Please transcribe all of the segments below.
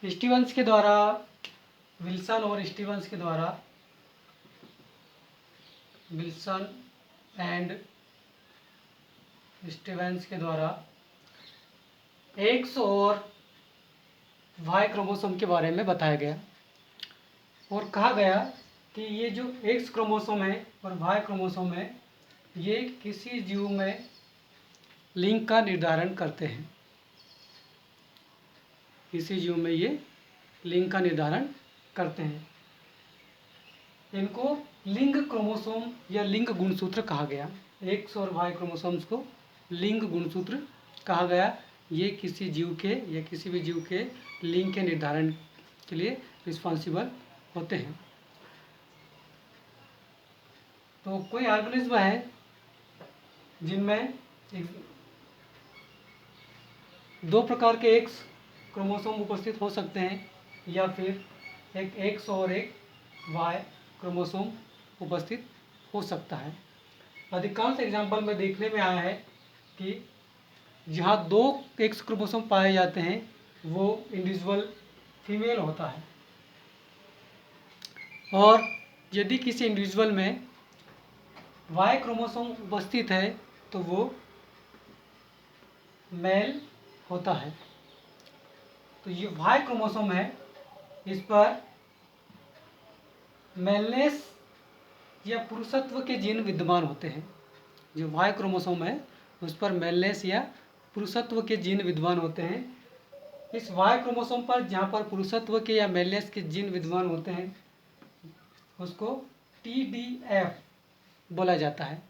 Stevens के द्वारा, Wilson और स्टीवंस के द्वारा, विल्सन एंड स्टीवंस के द्वारा एक्स और वाई क्रोमोसोम के बारे में बताया गया और कहा गया कि ये जो एक्स क्रोमोसोम है और वाई क्रोमोसोम है ये किसी जीव में लिंग का निर्धारण करते हैं। किसी जीव में ये लिंग का निर्धारण करते हैं। इनको लिंग क्रोमोसोम या लिंग गुणसूत्र कहा गया। एक्स और वाई क्रोमोसोम्स को लिंग गुणसूत्र कहा गया। ये किसी जीव के या किसी भी जीव के लिंग के निर्धारण के लिए रिस्पॉन्सिबल होते हैं। तो कोई ऑर्गेनिज्म है जिनमें दो प्रकार के एक्स क्रोमोसोम उपस्थित हो सकते हैं या फिर एक एक्स और एक वाई क्रोमोसोम उपस्थित हो सकता है। अधिकांश एग्जाम्पल में देखने में आया है कि जहाँ दो एक्स क्रोमोसोम पाए जाते हैं वो इंडिविजुअल फीमेल होता है और यदि किसी इंडिविजुअल में वाई क्रोमोसोम उपस्थित है तो वो मेल होता है। तो ये वाई क्रोमोसोम है, इस पर मेलनेस या पुरुषत्व के जीन विद्यमान होते हैं। जो वाई क्रोमोसोम है उस पर मेलनेस या पुरुषत्व के जीन विद्यमान होते हैं। इस वाई क्रोमोसोम पर जहाँ पर पुरुषत्व के या मेलनेस के जीन विद्यमान होते हैं उसको TDF बोला जाता है।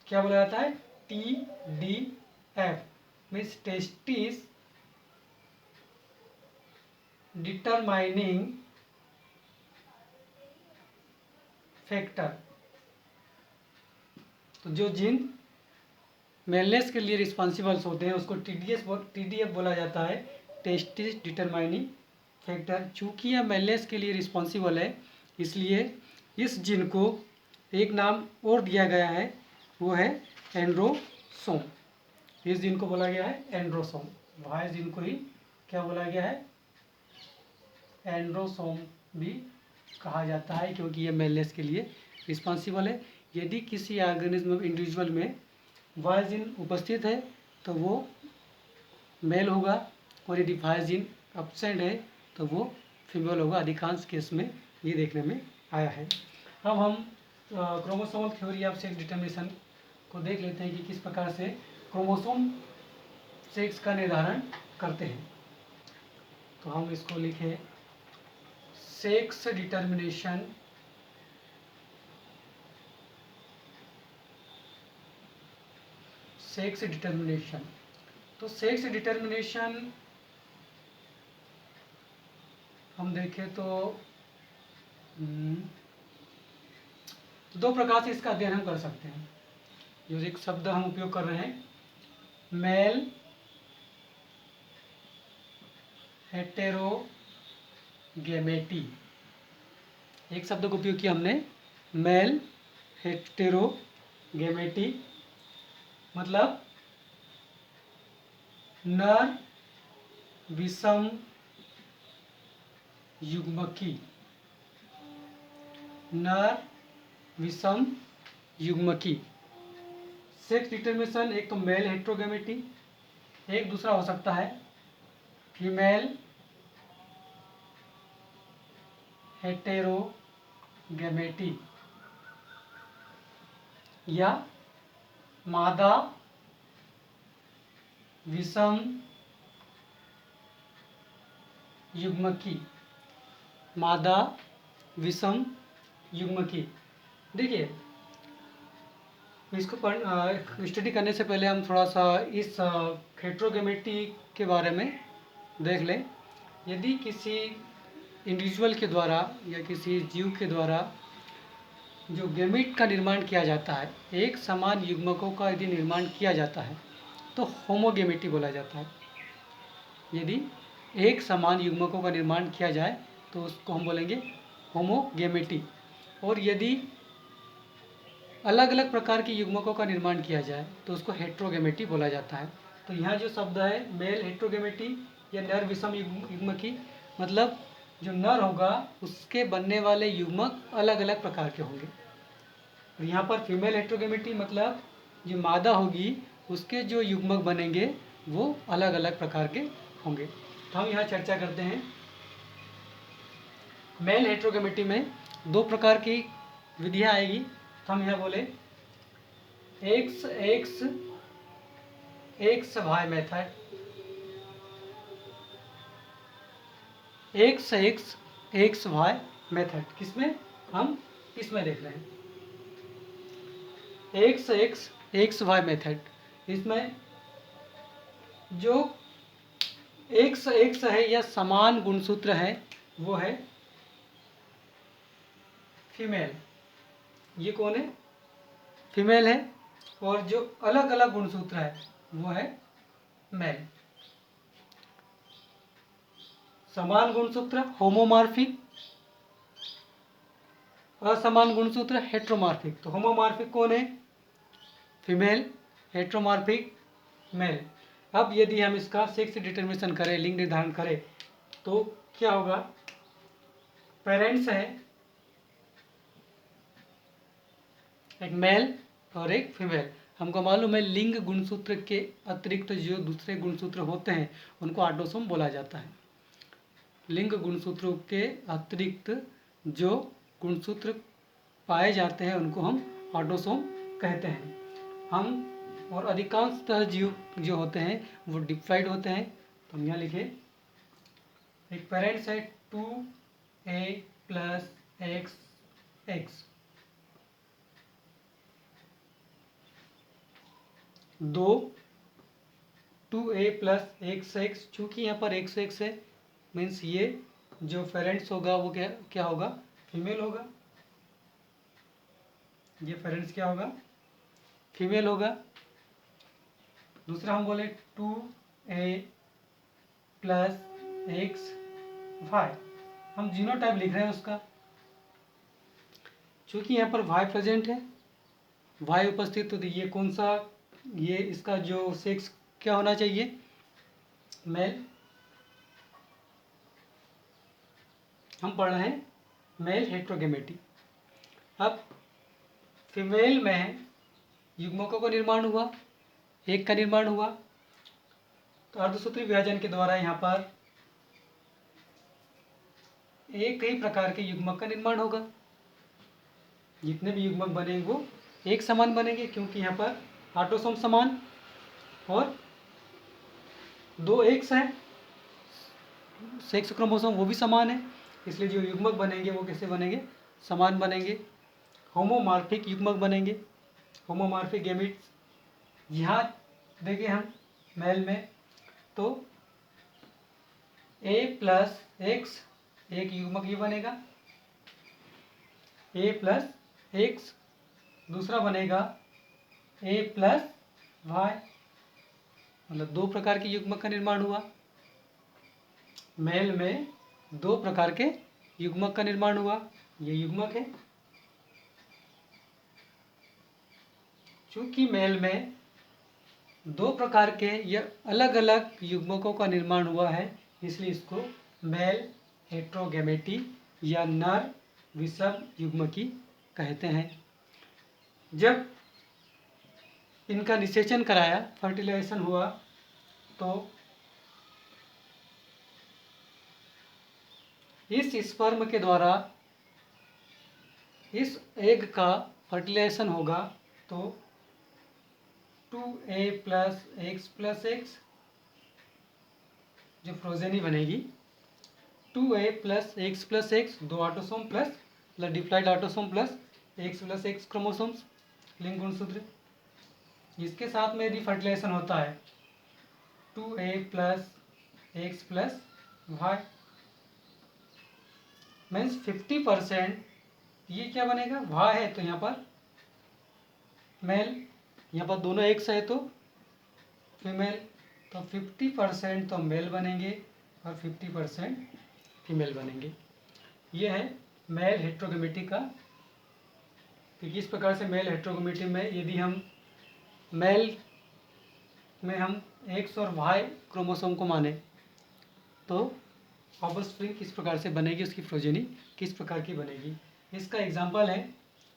क्या बोला जाता है? TDF means testis determining factor. तो जो जीन मेलनेस के लिए रिस्पॉन्सिबल होते हैं उसको TDF बोला जाता है, टेस्टिस डिटरमाइनिंग फैक्टर। चूँकि यह मेलनेस के लिए रिस्पॉन्सिबल है इसलिए इस जीन को एक नाम और दिया गया है, वो है एंड्रोसोम। इस जीन को बोला गया है एंड्रोसोम। वाई जीन को ही क्या बोला गया है? एंड्रोसोम भी कहा जाता है क्योंकि ये मेलनेस के लिए रिस्पॉन्सिबल है। यदि किसी ऑर्गेनिज्म इंडिविजुअल में वाई जीन उपस्थित है तो वो मेल होगा और यदि वाई जीन एब्सेंट है तो वो फीमेल होगा। अधिकांश केस में ये देखने में आया है। अब हम chromosomal theory of sex determination को देख लेते हैं कि किस प्रकार से क्रोमोसोम सेक्स का निर्धारण करते हैं। तो हम इसको लिखें सेक्स डिटर्मिनेशन सेक्स डिटर्मिनेशन। तो सेक्स डिटर्मिनेशन हम देखें तो दो प्रकार से इसका अध्ययन हम कर सकते हैं। जो एक शब्द हम उपयोग कर रहे हैं मेल हेटेरोगेमेटी, एक शब्द का उपयोग किया हमने मेल हेटेरोगेमेटी, मतलब नर विषम युग्मकी। नर विषम युग्मकी। सेक्स डिटर्मिनेशन एक तो मेल हेटेरोगेमेटी, एक दूसरा हो सकता है फीमेल हेटेरोगेमेटी या मादा विषम युग्मकी। मादा विषम युग्मकी। देखिए इसको स्टडी करने से पहले हम थोड़ा सा इस हेटेरोगेमेटी के बारे में देख लें। यदि किसी इंडिविजुअल के द्वारा या किसी जीव के द्वारा जो गैमीट का निर्माण किया जाता है, एक समान युग्मकों का यदि निर्माण किया जाता है तो होमोगेमेटी बोला जाता है। यदि एक समान युग्मकों का निर्माण किया जाए तो उसको हम बोलेंगे होमोगेमेटी। और यदि अलग अलग प्रकार के युग्मकों का निर्माण किया जाए तो उसको हेटेरोगेमेटी बोला जाता है। तो यहाँ जो शब्द है मेल हेटेरोगेमेटी या नर विषम युग्म की, मतलब जो नर होगा उसके बनने वाले युग्मक अलग अलग प्रकार के होंगे। और यहाँ पर फीमेल हेट्रोगेमेटी मतलब जो मादा होगी उसके जो युग्मक बनेंगे वो अलग अलग प्रकार के होंगे। तो हम यहाँ चर्चा करते हैं। मेल हेट्रोगेमेटी में दो प्रकार की विधियाँ आएगी। तो हम यहाँ बोले X X X Y method, X X X Y method. किसमें? हम इसमें देख रहे हैं X X X Y method. इसमें जो एक्स एक्स है या समान गुणसूत्र है वो है फीमेल। ये कौन है? फीमेल है। और जो अलग अलग गुणसूत्र है वो है मेल। समान गुणसूत्र होमोमॉर्फिक, असमान गुणसूत्र हेट्रोमॉर्फिक। तो होमोमॉर्फिक कौन है? फीमेल। Heteromorphic male. अब यदि हम इसका सेक्स डिटर्मिनेशन करें, लिंग निर्धारण करें, तो क्या होगा? पेरेंट्स है एक मेल और एक फीमेल। हमको मालूम है लिंग गुणसूत्र के अतिरिक्त जो दूसरे गुणसूत्र होते हैं उनको ऑटोसोम बोला जाता है। लिंग गुणसूत्रों के अतिरिक्त जो गुणसूत्र पाए जाते हैं उनको हम ऑटोसोम कहते हैं। हम और अधिकांशतः जीव जो होते हैं वो डिप्लॉइड होते हैं। तो हम यहाँ लिखे एक पेरेंट्स है 2a प्लस एक्स एक्स, दो 2a प्लस एक्स एक्स। चूँकि यहाँ पर एक्स एक्स है मीन्स ये जो पेरेंट्स होगा वो क्या क्या होगा? फीमेल होगा। ये पेरेंट्स क्या होगा? फीमेल होगा। दूसरा हम बोले 2a प्लस एक्स वाई, हम जीनोटाइप लिख रहे हैं उसका। चूँकि यहाँ पर वाई प्रेजेंट है, वाई उपस्थित, तो ये कौन सा, ये इसका जो सेक्स क्या होना चाहिए? मेल। हम पढ़ रहे हैं मेल हेट्रोगेमेटी। अब फीमेल में युग्मकों का निर्माण हुआ, एक का निर्माण हुआ, तो अर्धसूत्री विभाजन के द्वारा यहाँ पर एक ही प्रकार के युग्मक का निर्माण होगा। जितने भी युग्मक बनेंगे वो एक समान बनेंगे, क्योंकि यहाँ पर ऑटोसोम समान और दो एक्स हैं, सेक्स क्रोमोसोम वो भी समान है, इसलिए जो युग्मक बनेंगे वो कैसे बनेंगे? समान बनेंगे। होमोमॉर्फिक युग्मक बनेंगे, होमोमॉर्फिक गैमीट्स। यहाँ देखिए हम मेल में तो a प्लस एक्स एक युग्मक ये बनेगा, a प्लस एक्स। दूसरा बनेगा a प्लस वाई, मतलब दो प्रकार के युग्मक का निर्माण हुआ। मेल में दो प्रकार के युग्मक का निर्माण हुआ। ये युग्मक है। चूंकि मेल में दो प्रकार के या अलग अलग युग्मकों का निर्माण हुआ है, इसलिए इसको मेल हेट्रोगेमेटी या नर विषम युग्मकी कहते हैं। जब इनका निषेचन कराया, फर्टिलाइजेशन हुआ, तो इस स्पर्म के द्वारा इस एग का फर्टिलाइजेशन होगा, तो 2a प्लस एक्स जो प्रोजेनी बनेगी, 2a प्लस एक्स दो ऑटोसोम प्लस मतलब diploid autosome plus x chromosomes, लिंग गुणसूत्र। इसके साथ में यदि फर्टिलाइजेशन होता है 2a प्लस वाई मीन्स 50%, ये क्या बनेगा? वाई है तो यहाँ पर मेल, यहाँ पर दोनों एक्स है तो फीमेल, तो 50% तो मेल बनेंगे और 50% फीमेल बनेंगे। ये है मेल हेट्रोगेमेटी का। तो किस प्रकार से मेल हेट्रोगेमेटी में यदि हम मेल में हम एक्स और वाई क्रोमोसोम को माने, तो ऑफस्प्रिंग किस प्रकार से बनेगी, उसकी प्रोजेनी किस प्रकार की बनेगी। इसका एग्जाम्पल है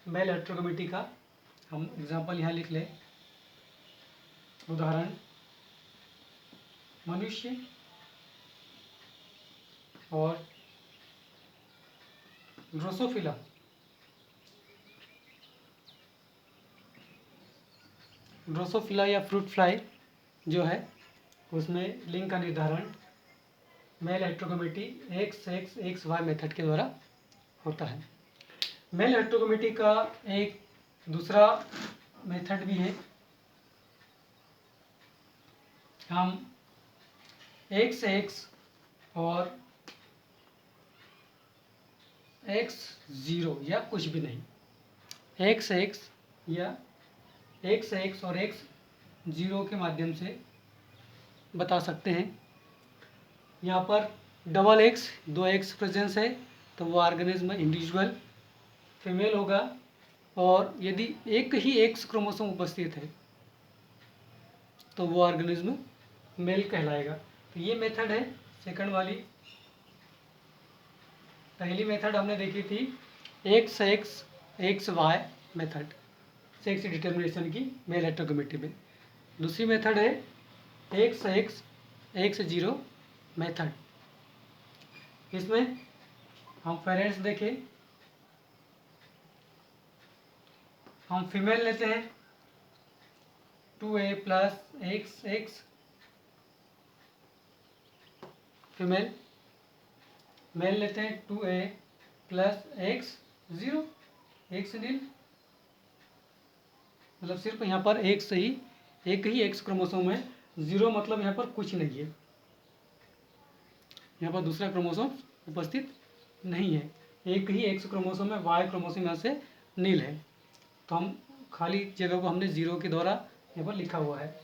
मेल हेटेरोगेमिटी का। हम एग्जाम्पल यहाँ लिख लें। उदाहरण, मनुष्य और ड्रोसोफिला या फ्रूट फ्लाई जो है उसमें लिंग का निर्धारण मेल हेटेरोगेमिटी XY मेथड के द्वारा होता है। मेल हेटेरोगेमिटी का एक दूसरा मेथड भी है। हम XX और X0 या कुछ भी नहीं, XX या XX और X0 के माध्यम से बता सकते हैं। यहाँ पर डबल X, 2X प्रेजेंस है तो वो ऑर्गेनिज्म इंडिविजुअल फीमेल होगा, और यदि एक ही X क्रोमोसोम उपस्थित है तो वो ऑर्गेनिज्म मेल कहलाएगा। तो ये मेथड है सेकंड वाली। पहली मेथड हमने देखी थी XX XY method, sex determination की मेल हेटेरोगेमिटी में। दूसरी मेथड है XX X0 मेथड। इसमें हम पेरेंट्स देखें, हम फीमेल लेते हैं 2A plus XX female, mail लेते हैं 2A प्लस X0 X नील, मतलब सिर्फ यहाँ पर एक ही X क्रोमोसोम है, 0 मतलब यहाँ पर कुछ नहीं है, यहाँ पर दूसरा क्रोमोसोम उपस्थित नहीं है, एक ही X क्रोमोसोम है, Y क्रोमोसोम यहाँ से नील है। तो हम खाली जगह को हमने 0 के द्वारा यहाँ पर लिखा हुआ है।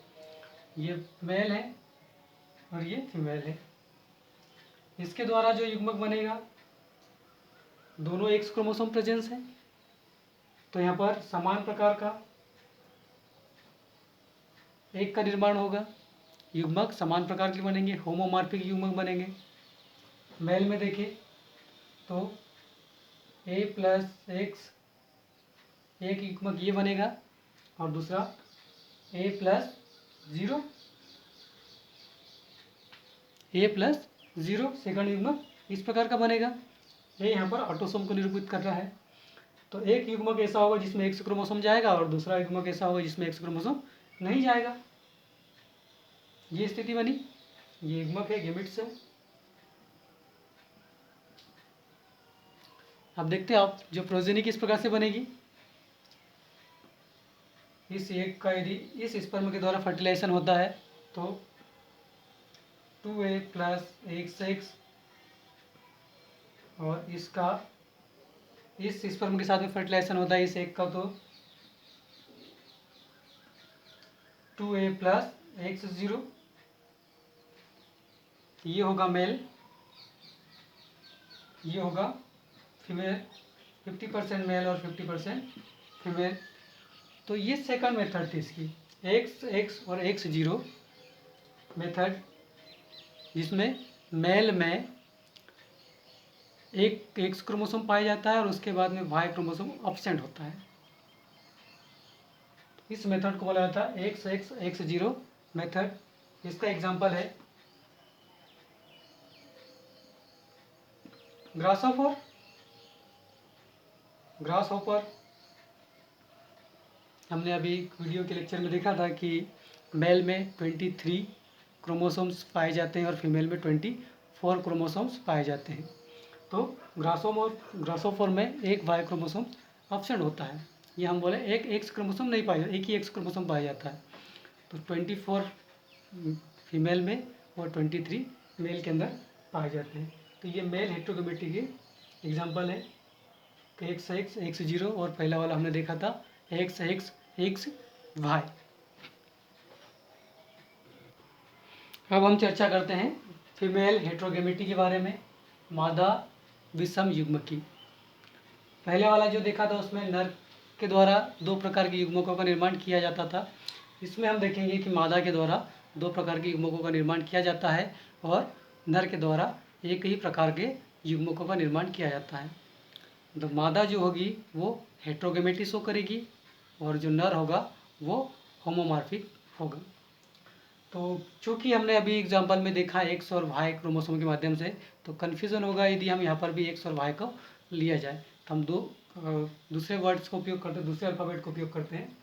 ये मेल है और ये फीमेल है। इसके द्वारा जो युग्मक बनेगा, दोनों X क्रोमोसोम प्रेजेंस है तो यहाँ पर समान प्रकार का एक का निर्माण होगा, युग्मक समान प्रकार के बनेंगे, होमोमॉर्फिक युग्मक बनेंगे। मेल में देखें तो A प्लस X एक युग्मक ये बनेगा और दूसरा A प्लस 0 सेकंड युग्मक इस प्रकार का बनेगा। ये यहाँ पर ऑटोसोम को निरूपित कर रहा है। तो एक युग्मक ऐसा होगा जिसमें X क्रोमोसोम जाएगा और दूसरा युग्मक ऐसा होगा जिसमें X क्रोमोसोम नहीं जाएगा। ये स्थिति बनी, ये युग्मक है गैमेट्स है। अब देखते हैं आप जो प्रोजेनी किस प्रकार से बनेगी। इस एक का यदि इस स्पर्म के द्वारा फर्टिलाइजेशन होता है तो 2A प्लस XX और इसका इस स्पर्म के साथ में फर्टिलाइजेशन होता है इस एक का, तो 2A प्लस X0, ये होगा मेल, ये होगा फीमेल, 50% मेल और 50% फीमेल। तो ये सेकंड मेथड थी इसकी, XX और X0 मेथड, जिसमें मेल में एक X क्रोमोसोम पाया जाता है और उसके बाद में Y क्रोमोसोम एब्सेंट होता है। इस मेथड को बोला जाता है XX X0 मेथड। इसका एग्जांपल है ग्रास हॉपर। हमने अभी वीडियो के लेक्चर में देखा था कि मेल में 23 क्रोमोसोम्स पाए जाते हैं और फीमेल में 24 क्रोमोसोम्स पाए जाते हैं। तो ग्रासोफर में एक वाई क्रोमोसोम एब्सेंट होता है। ये हम बोले एक एक्स क्रोमोसोम नहीं पाया, एक ही एक्स क्रोमोसोम पाया जाता है। तो 24 फीमेल में और 23 मेल के अंदर पाए जाते हैं। तो ये मेल हेटेरोगेमिटी के एग्जांपल है। XX X0 और पहला वाला हमने देखा था XX XY। अब हम चर्चा करते हैं फीमेल हेटेरोगेमिटी के बारे में, मादा विषम युग्म की। पहले वाला जो देखा था उसमें नर के द्वारा 2 प्रकार के युग्मकों का निर्माण किया जाता था। इसमें हम देखेंगे कि मादा के द्वारा 2 प्रकार के युग्मकों का निर्माण किया जाता है और नर के द्वारा एक ही प्रकार के युग्मकों का निर्माण किया जाता है। तो मादा जो होगी वो हेट्रोगेमेटी शो करेगी और जो नर होगा वो होमोमॉर्फिक होगा। तो चूँकि हमने अभी एग्जांपल में देखा एक्स और वाई क्रोमोसोम के माध्यम से, तो कन्फ्यूज़न होगा यदि हम यहाँ पर भी एक्स और वाई को लिया जाए। तो हम दूसरे वर्ड्स को उपयोग करते हैं, दूसरे अल्फ़ाबेट को उपयोग करते हैं।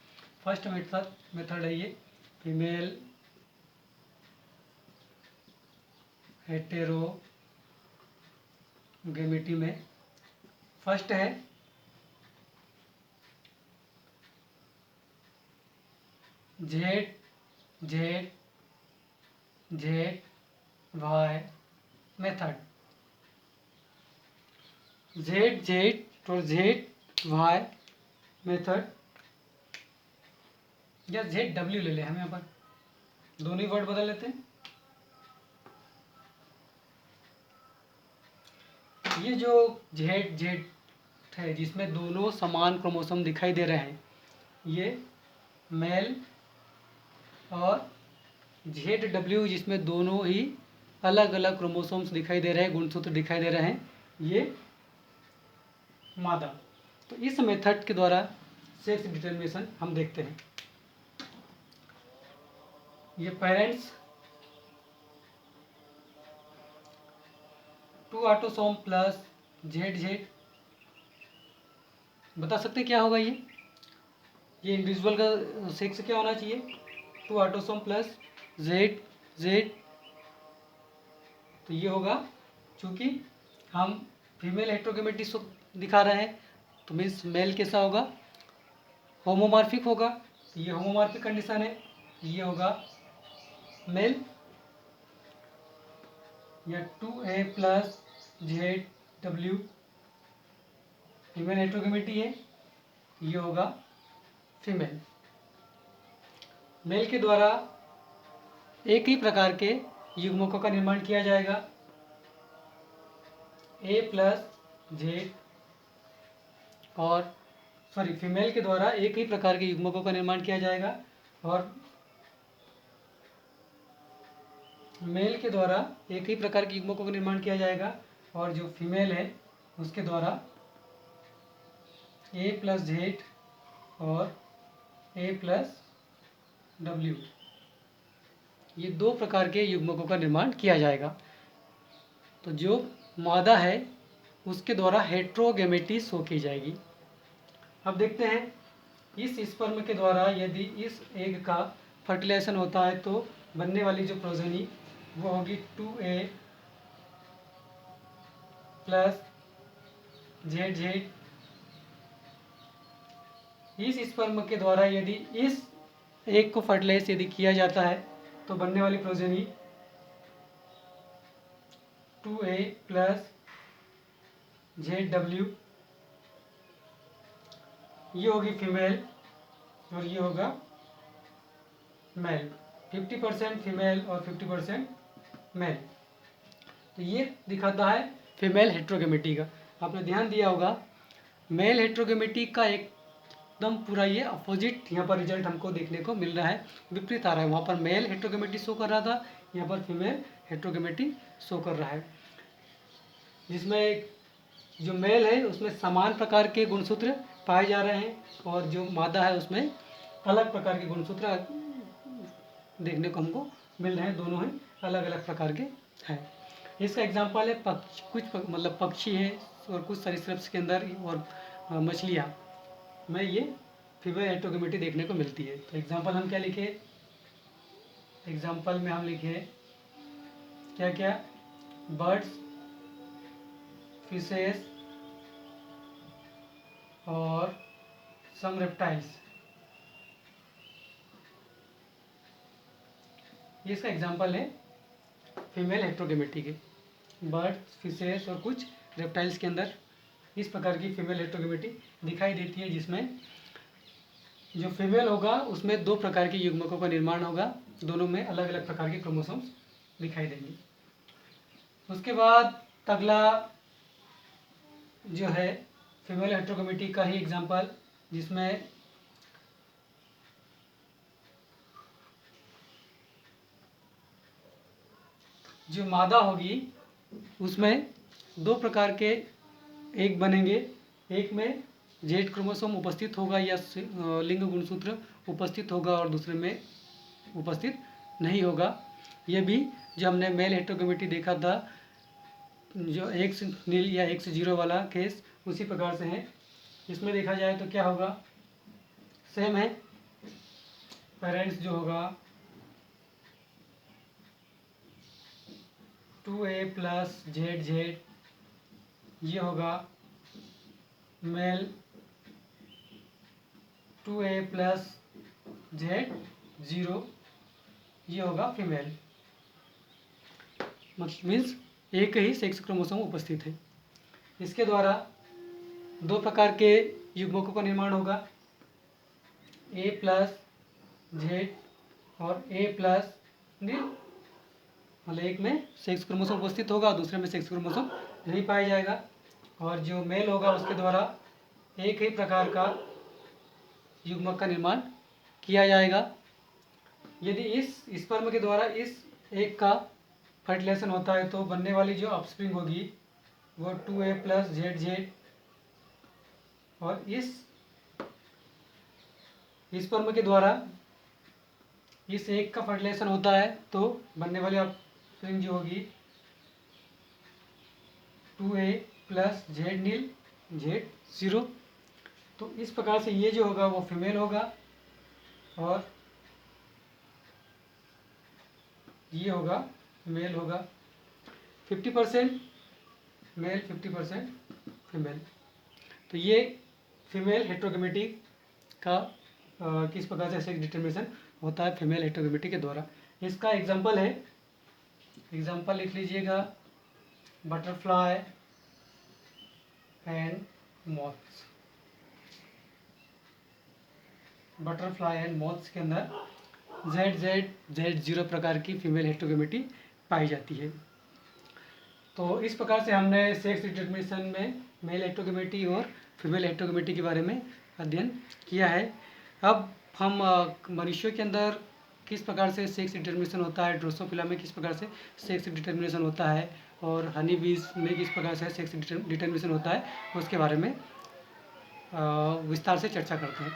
फर्स्ट मेथड है ये फीमेल हेटेरोगेमिटी में। फर्स्ट है Z Z Z Y method. Z Z और जेड वाई मेथड, या जेड डब्ल्यू ले लें हम यहाँ पर, दोनों ही वर्ड बदल लेते हैं। ये जो जेड जेड है जिसमें दोनों समान क्रोमोसोम दिखाई दे रहे हैं, ये मेल, और जेड डब्ल्यू जिसमें दोनों ही अलग अलग क्रोमोसोम्स दिखाई दे रहे हैं, गुणसूत्र दिखाई दे रहे हैं, ये मादा। तो इस मेथड के द्वारा सेक्स डिटर्मिनेशन हम देखते हैं। ये parents 2 autosome plus Z Z, बता सकते हैं क्या होगा ये इंडिविजुअल का सेक्स क्या होना चाहिए? 2 ऑटोसोम प्लस जेड जेड। तो ये होगा, चूँकि हम फीमेल हेट्रोगेमेटी दिखा रहे हैं, तो मीन्स मेल कैसा होगा? होमोमॉर्फिक होगा। ये होमोमॉर्फिक कंडीशन है, ये होगा मेल। या 2A plus Z W female heterogamety है, ये होगा फीमेल। मेल के द्वारा एक ही प्रकार के युग्मकों का निर्माण किया जाएगा, A प्लस जेड, और फीमेल के द्वारा एक ही प्रकार के युग्मकों का निर्माण किया जाएगा, और मेल के द्वारा एक ही प्रकार के युग्मकों का निर्माण किया जाएगा, और जो फीमेल है उसके द्वारा A प्लस जेड और A प्लस डब्ल्यू, ये 2 प्रकार के युग्मकों का निर्माण किया जाएगा। तो जो मादा है उसके द्वारा हेट्रोगेमेटी शो की जाएगी। अब देखते हैं इस स्पर्म के द्वारा यदि इस एग का फर्टिलाइजेशन होता है तो बनने वाली जो प्रोजेनी वो होगी 2A प्लस जेड जेड। इस स्पर्म के द्वारा यदि इस एग को फर्टिलाइज यदि किया जाता है तो बनने वाली progeny 2A plus Z W, ये होगी फीमेल और ये होगा मेल। 50% फीमेल और 50% मेल। तो ये दिखाता है फीमेल हेट्रोगेमेटी का। आपने ध्यान दिया होगा मेल हेट्रोगेमेटी का एकदम पूरा ये अपोजिट यहाँ पर रिजल्ट हमको देखने को मिल रहा है, विपरीत आ रहा है। वहाँ पर मेल हेट्रोगेमेटी शो कर रहा था, यहाँ पर फीमेल हेट्रोगेमेटी शो कर रहा है, जिसमें जो मेल है उसमें समान प्रकार के गुणसूत्र पाए जा रहे हैं, और जो मादा है उसमें अलग प्रकार के गुणसूत्र देखने को हमको मिल रहे हैं। दोनों ही अलग अलग प्रकार के हैं। इसका एग्जांपल है कुछ मतलब पक्षी है और कुछ सरीसृप्स के अंदर और मछलियाँ में ये फीमेल हेट्रोगेमेटी देखने को मिलती है। तो एग्जांपल हम क्या लिखे? एग्जांपल में हम लिखे क्या क्या? बर्ड्स, फिशेस और सम रेप्टाइल्स। ये इसका एग्जांपल है फीमेल हेट्रोगेमेटी के। बर्ड्स, फिशेस और कुछ रेप्टाइल्स के अंदर इस प्रकार की फीमेल हेट्रोगेमेटी दिखाई देती है, जिसमें जो फीमेल होगा उसमें 2 प्रकार के युग्मकों का निर्माण होगा, दोनों में अलग अलग प्रकार के क्रोमोसोम्स दिखाई देंगे। उसके बाद अगला जो है फीमेल हेट्रोगेमेटी का ही एग्जांपल, जिसमें जो मादा होगी उसमें दो प्रकार के एग बनेंगे। एक में जेड क्रोमोसोम उपस्थित होगा या लिंग गुणसूत्र उपस्थित होगा और दूसरे में उपस्थित नहीं होगा। ये भी जो हमने मेल हेटेरोगेमिटी देखा था, जो एक्स नील या एक्स जीरो वाला केस, उसी प्रकार से है। इसमें देखा जाए तो क्या होगा, सेम है। पेरेंट्स जो होगा 2A प्लस जेड जेड, ये होगा mail 2A plus Z zero, ये होगा फीमेल। मीन्स एक ही सेक्स क्रोमोसोम उपस्थित है। इसके द्वारा दो प्रकार के युग्मकों का निर्माण होगा, A प्लस जेड और A प्लस नील। मतलब एक में सेक्स क्रोमोसोम उपस्थित होगा, दूसरे में सेक्स क्रोमोसोम नहीं पाया जाएगा। और जो मेल होगा उसके द्वारा एक ही प्रकार का युग्मक का निर्माण किया जाएगा। यदि इस स्पर्म के द्वारा इस एक का फर्टिलाइजेशन होता है तो बनने वाली जो ऑफस्प्रिंग होगी वो 2A प्लस जेड जेड, और इस स्पर्म के द्वारा इस एक का फर्टिलाइजेशन होता है तो बनने वाली ऑफस्प्रिंग जो होगी 2A प्लस जेड नील जेड जीरो। तो इस प्रकार से ये जो होगा वो फीमेल होगा और ये होगा मेल होगा। 50% मेल 50% फीमेल। तो ये फीमेल हेटेरोगेमिटी का किस प्रकार से सेक्स डिटर्मिनेशन होता है फीमेल हेटेरोगेमिटी के द्वारा। इसका एग्जांपल है, एग्जांपल लिख लीजिएगा, butterfly and moths. Butterfly and moths के अंदर जेड जेड जेड जीरो प्रकार की फीमेल हेटेरोगेमिटी पाई जाती है। तो इस प्रकार से हमने सेक्स डिटर्मिनेशन में मेल हेटेरोगेमिटी और फीमेल हेटेरोगेमिटी के बारे में अध्ययन किया है। अब हम मनुष्यों के अंदर किस प्रकार से सेक्स डिटर्मिनेशन होता है, ड्रोसोफिला में किस प्रकार से सेक्स डिटर्मिनेशन होता है और हनी बीज में किस प्रकार से सेक्स डिटर्मिनेशन होता है, उसके बारे में विस्तार से चर्चा करते हैं।